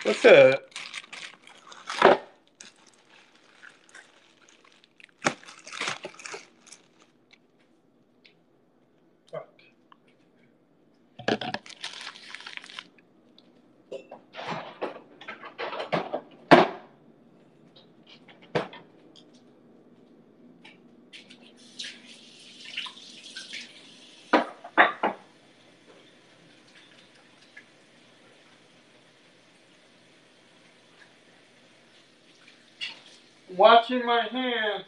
What's that? Watching my hands.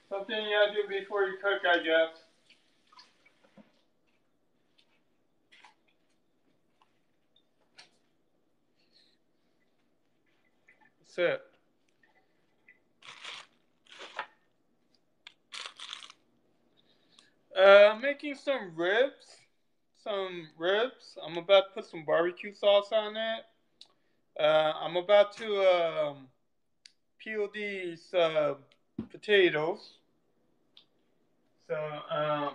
Something you gotta do before you cook, I guess. That's it. Making some ribs. I'm about to put some barbecue sauce on it. I'm about to peel these potatoes. So I'm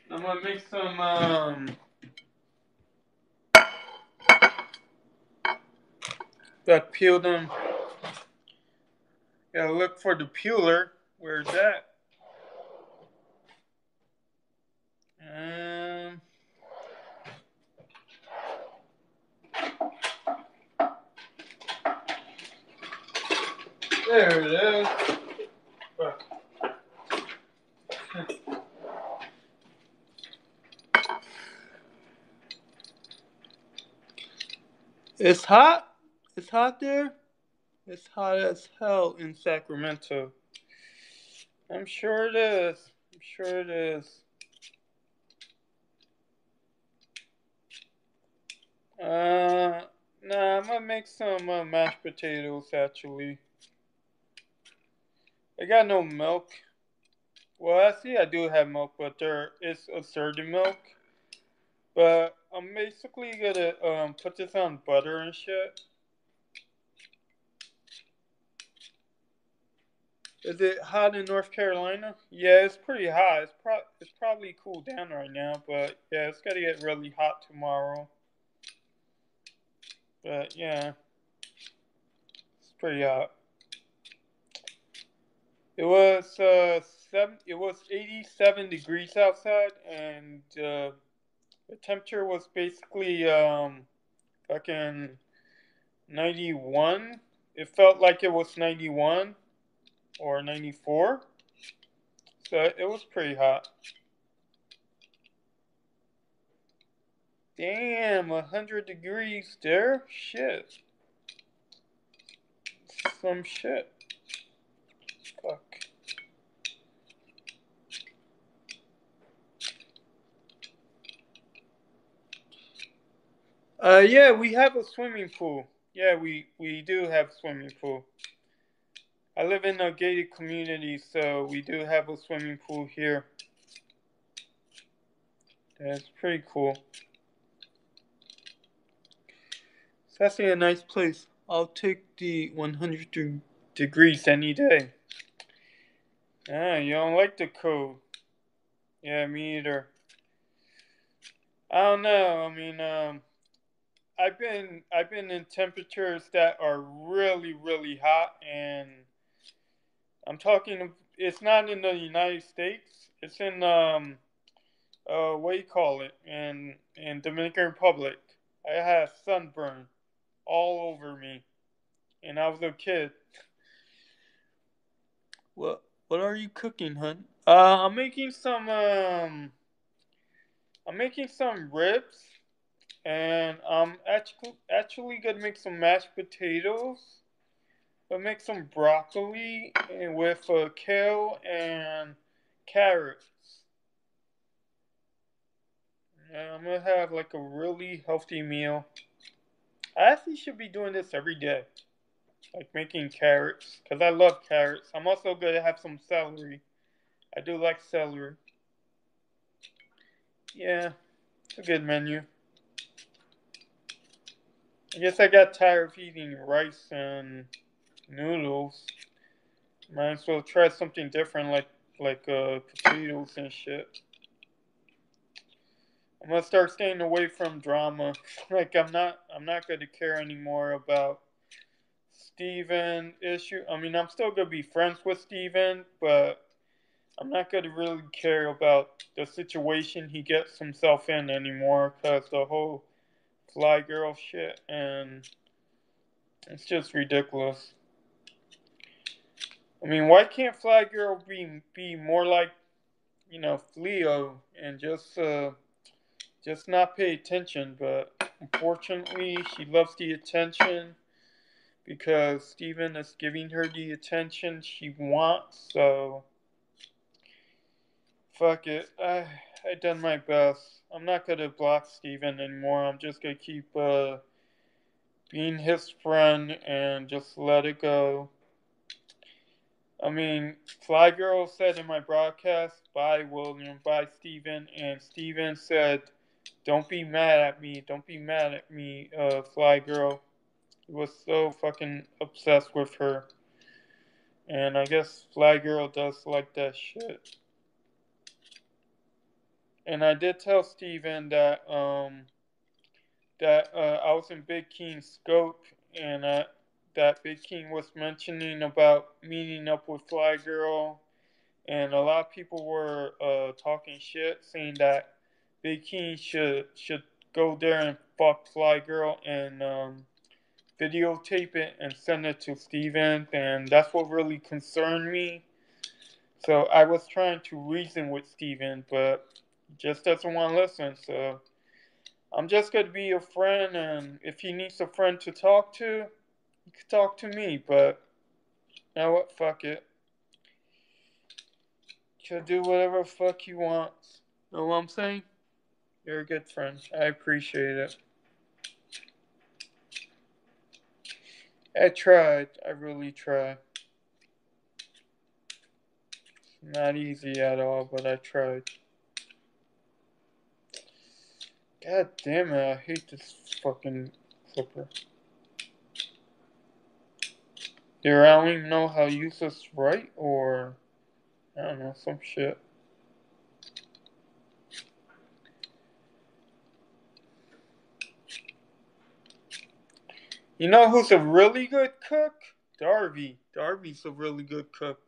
gonna make some. Gotta peel them. Gotta look for the peeler. Where's that? There it is. It's hot. It's hot there. It's hot as hell in Sacramento. I'm sure it is. I'm sure it is. Nah, I'm gonna make some mashed potatoes actually. I got no milk. Well, actually, I do have milk, but there is assorted milk. But I'm basically gonna put this on butter and shit. Is it hot in North Carolina? Yeah, it's pretty hot. It's probably cooled down right now, but yeah, it's gotta get really hot tomorrow. But yeah, it's pretty hot. It was 87 degrees outside, and the temperature was basically fucking 91. It felt like it was 91 or 94. So it was pretty hot. Damn, 100 degrees there? Shit. Some shit. Fuck. Yeah, we have a swimming pool. Yeah, we do have a swimming pool. I live in a gated community, so we do have a swimming pool here. That's pretty cool. It's actually a nice place. I'll take the 100 degrees any day. Ah, you don't like the cold. Yeah, me either. I don't know. I mean, I've been in temperatures that are really really hot, and I'm talking. It's not in the United States. It's in what do you call it? In Dominican Republic. I had sunburn all over me, and I was a kid. What are you cooking, hun? I'm making some ribs, and I'm actually gonna make some mashed potatoes. I'll make some broccoli and with kale and carrots. And I'm gonna have like a really healthy meal. I actually should be doing this every day, like making carrots, because I love carrots. I'm also gonna have some celery. I do like celery. Yeah, it's a good menu. I guess I got tired of eating rice and noodles. Might as well try something different, like potatoes and shit. I'm gonna start staying away from drama. Like I'm not gonna care anymore about Steven issue. I mean, I'm still gonna be friends with Steven, but I'm not gonna really care about the situation he gets himself in anymore, cause the whole fly girl shit, and it's just ridiculous. I mean, why can't Fly Girl be more like, Fleo, and just not pay attention? But unfortunately, she loves the attention because Steven is giving her the attention she wants. So fuck it. I done my best. I'm not gonna block Steven anymore. I'm just gonna keep being his friend and just let it go. I mean, Fly Girl said in my broadcast, bye William, bye Steven, and Steven said, don't be mad at me, don't be mad at me, Fly Girl. He was so fucking obsessed with her. And I guess Fly Girl does like that shit. And I did tell Steven that I was in Big King's scope, and that Big King was mentioning about meeting up with Fly Girl, and a lot of people were talking shit, saying that Big King should go there and fuck Fly Girl and videotape it and send it to Steven, and that's what really concerned me. So I was trying to reason with Steven, but he just doesn't want to listen. So I'm just going to be a friend, and if he needs a friend to talk to, he can talk to me, but you know what? Fuck it. He'll do whatever the fuck he wants. Know what I'm saying? You're a good friend. I appreciate it. I tried. I really tried. Not easy at all, but I tried. God damn it, I hate this fucking clipper. Dude, I don't even know how to use this right, or I don't know, some shit. You know who's a really good cook? Darby. Darby's a really good cook.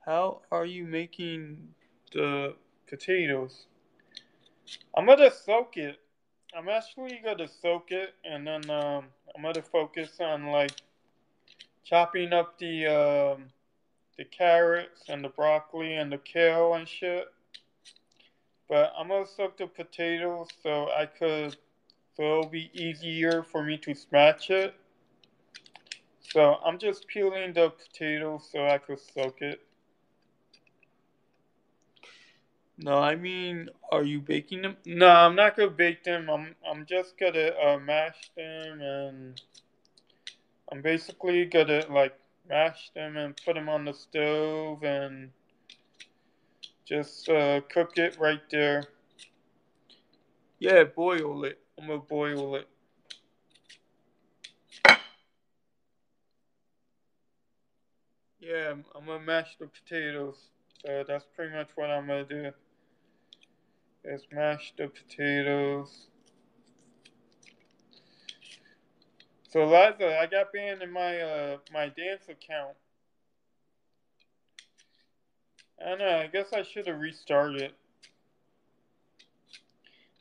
How are you making the potatoes? I'm gonna soak it. I'm actually gonna soak it, and then I'm gonna focus on like chopping up the carrots and the broccoli and the kale and shit. But I'm gonna soak the potatoes so it'll be easier for me to smash it. So I'm just peeling the potatoes so I could soak it. No, I mean, are you baking them? No, I'm not gonna bake them. I'm just gonna mash them, and I'm basically gonna like mash them and put them on the stove and just cook it right there. Yeah, boil it. I'm gonna boil it. Yeah, I'm gonna mash the potatoes. So that's pretty much what I'm gonna do. Is mash the potatoes. So Liza, I got banned in my dance account. I don't know. I guess I should have restarted.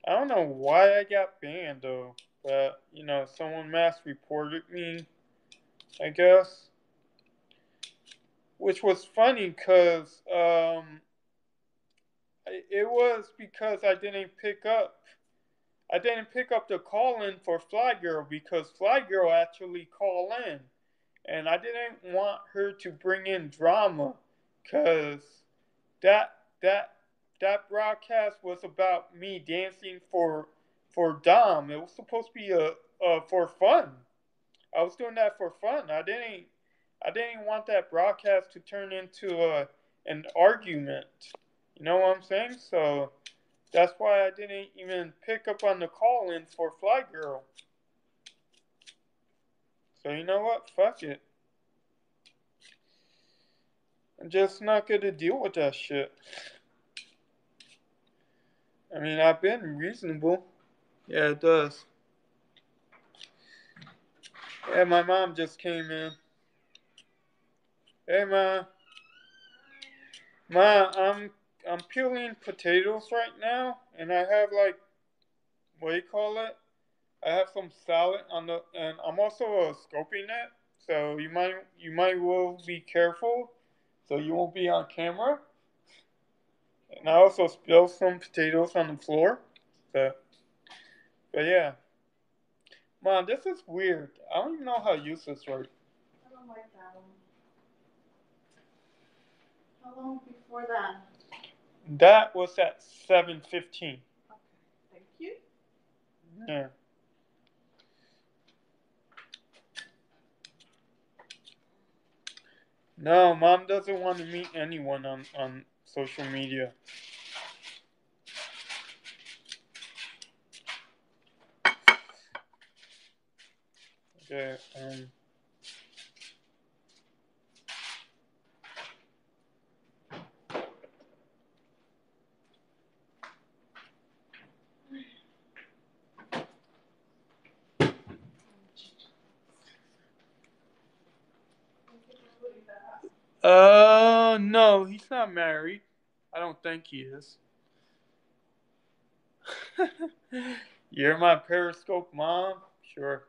I don't know why I got banned though, but someone mass reported me, I guess, which was funny because it was because I didn't pick up the call in for Fly Girl because Fly Girl actually called in, and I didn't want her to bring in drama because that that that broadcast was about me dancing for Dom. It was supposed to be for fun. I was doing that for fun. I didn't want that broadcast to turn into an argument. You know what I'm saying? So that's why I didn't even pick up on the call in for Fly Girl. So you know what? Fuck it. I'm just not gonna deal with that shit. I mean, I've been reasonable. Yeah, it does. Yeah, my mom just came in. Hey, Ma. Ma, I'm peeling potatoes right now, and I have like, what do you call it? I have some salad on the, and I'm also scoping it, so you might well be careful, so you won't be on camera. And I also spilled some potatoes on the floor, but yeah, Mom, this is weird. I don't even know how to use this right. I don't like that one. How long before that? That was at 7:15. Okay, thank you. Yeah. No, Mom doesn't want to meet anyone on social media. Okay. No, he's not married. I don't think he is. You're my Periscope mom? Sure.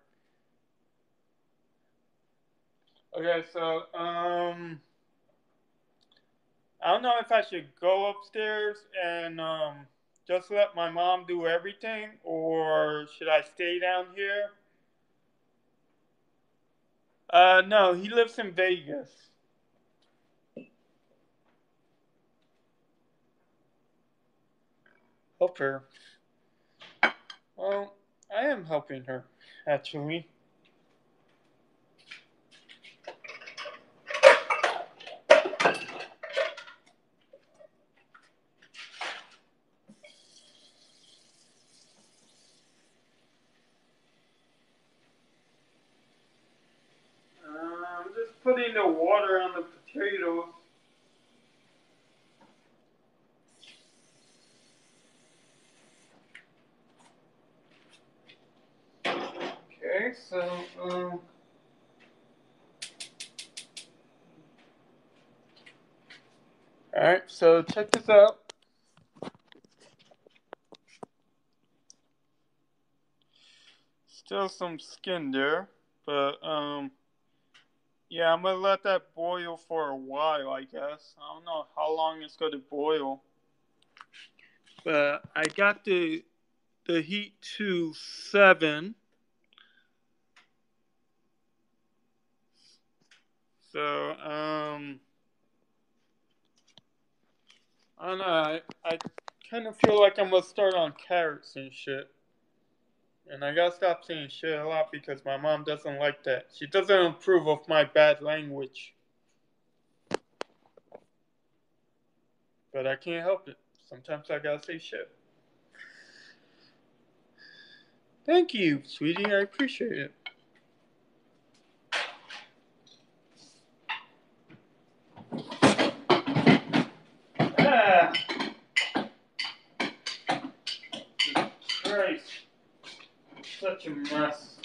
Okay, so, I don't know if I should go upstairs and, just let my mom do everything, or should I stay down here? No, he lives in Vegas. Help her. Well, I am helping her, actually. I'm just putting the water on the potatoes. Okay, so, alright, so check this out. Still some skin there, but, yeah, I'm gonna let that boil for a while, I guess. I don't know how long it's gonna boil. But I got the heat to 7. So, I don't know, I kind of feel like I'm gonna start on carrots and shit. And I gotta stop saying shit a lot because my mom doesn't like that. She doesn't approve of my bad language. But I can't help it. Sometimes I gotta say shit. Thank you, sweetie. I appreciate it. Ah! Christ. Such a mess.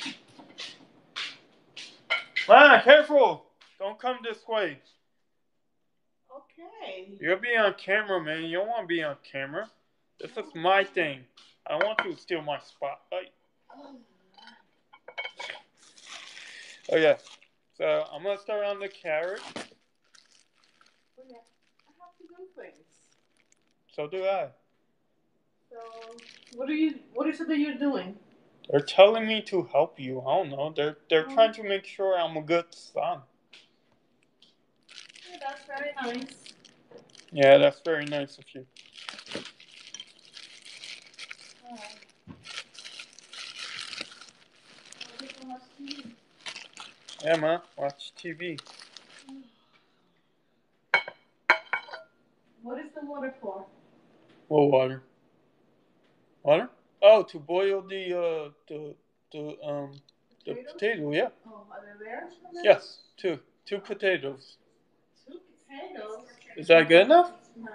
Ma, careful! Don't come this way. Okay. You'll be on camera, man. You don't want to be on camera. This is my thing. I don't want you to steal my spotlight. Okay. So, I'm going to start on the carrot. Well, yeah, I have to do things. So do I. So, what is it that you're doing? They're telling me to help you. I don't know. They're trying to make sure I'm a good son. Yeah, that's very nice. Yeah, that's very nice of you. Yeah, ma, watch TV. What is the water for? What water? Water? Oh, to boil the potato. Yeah. Oh, are they there? Yes, two potatoes. 2 potatoes. Is that good enough? No.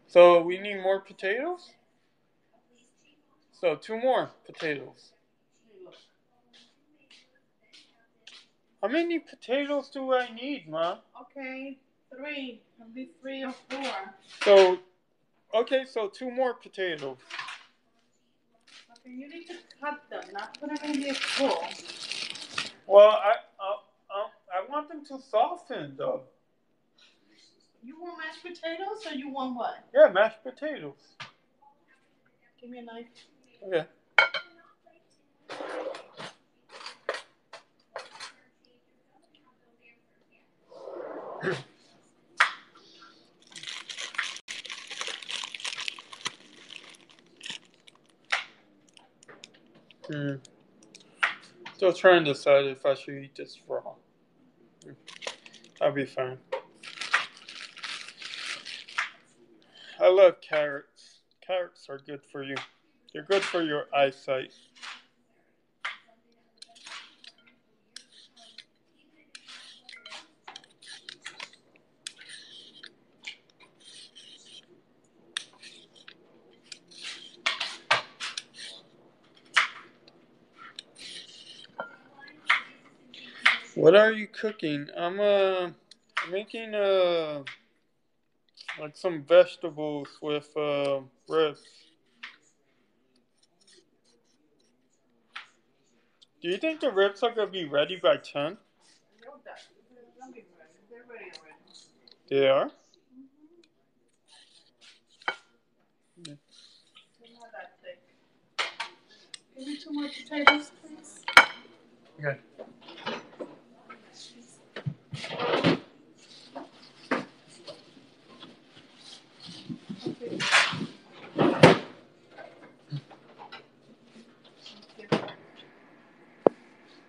So we need more potatoes? So 2 more potatoes. How many potatoes do I need, Ma? Okay, 3. At least 3 or 4. So, okay, so 2 more potatoes. Okay, you need to cut them, not put them in this bowl. Well, I want them to soften, though. You want mashed potatoes or you want what? Yeah, mashed potatoes. Give me a knife. Okay. Still trying to decide if I should eat this raw. I'll be fine. I love carrots. Carrots are good for you. They're good for your eyesight. What are you cooking? I'm making like some vegetables with ribs. Do you think the ribs are gonna be ready by 10? No, they're ready. They're ready already. They are? They're not that thick. Give me 2 more potatoes, please. Okay.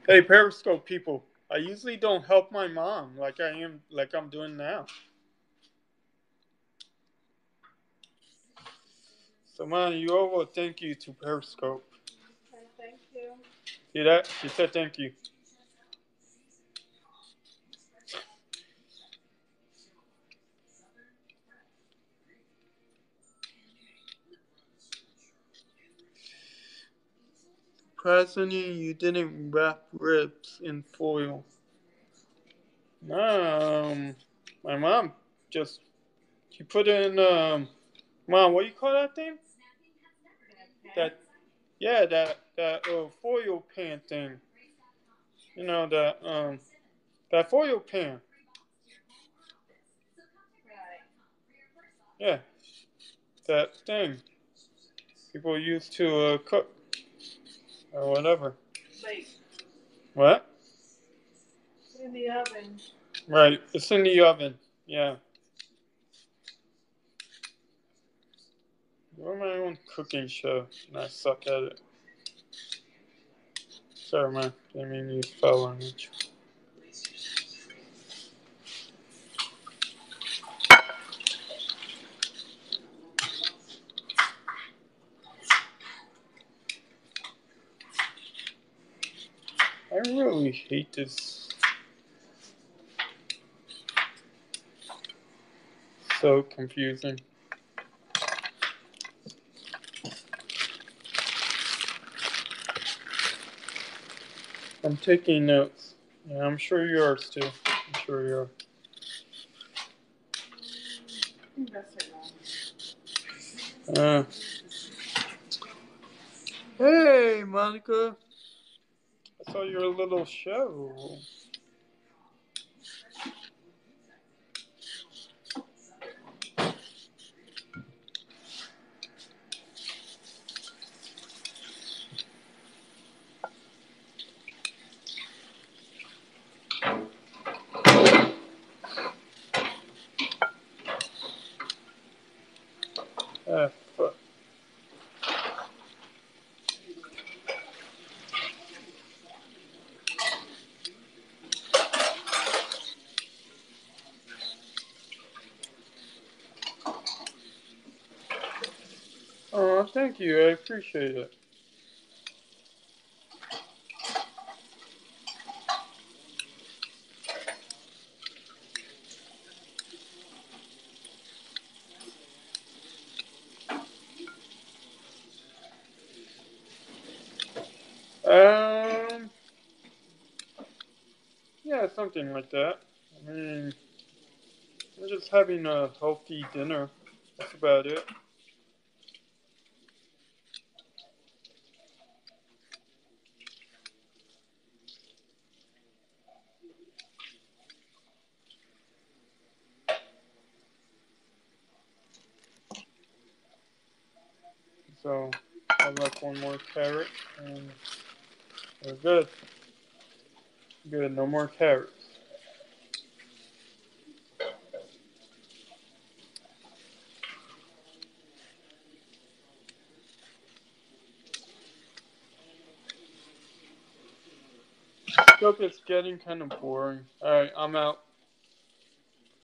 Hey, Periscope people. I usually don't help my mom like I'm doing now. So, man, you owe a thank you to Periscope. Okay, thank you. See that? She said thank you. Surprisingly, you didn't wrap ribs in foil. No, my mom just, she put in, Mom, what do you call that thing? That, yeah, that foil pan thing. You know, that foil pan. Yeah, that thing people use to cook or whatever. Wait. What? Put it in the oven. Right, it's in the oven. Yeah. We're my own cooking show, and I suck at it. Sorry, man. I mean, you fell on it. I really hate this. So confusing. I'm taking notes. Yeah, I'm sure yours too. I'm sure you are. Hey, Monica. I saw your little show. Fuck. Oh, thank you. I appreciate it. something like that. I mean, I'm just having a healthy dinner. That's about it. So I like one more carrot and we're good. Good, no more carrots. Look, it's getting kind of boring. Alright, I'm out.